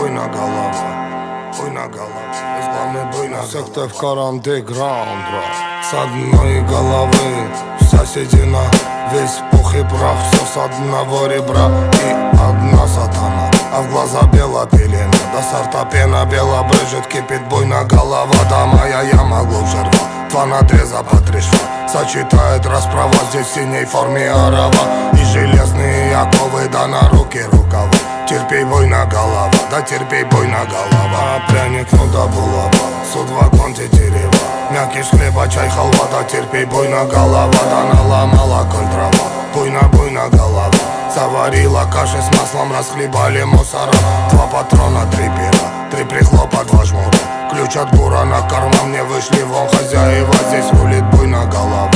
буйна голова, буйна голова, главный буйна секта в андеграунд, с одной головы вся седина, весь пух и прах, все с одного ребра и одна сатана, а в глаза бела пелена, до сорта пена бела брызжет, кипит буйна голова, да моя яма глубже рва, два надреза по 3 шва, сочетает расправа, здесь в синей форме арава, и железные оковы, да на руки рукава. Терпей, буйна голова, да терпей, буйна голова. Пряник, ну да булава, судвагон тетерева, мякиш хлеба, чай, халва, да терпей, буйна голова, да наломала коль трава, буйна голова. Заварила каши с маслом, расхлебали мусора, 2 патрона, 3 пера, 3 прихлопа, 2 жмура, ключ от бура на карман, мне вышли вон хозяева, здесь рулит буйна голова.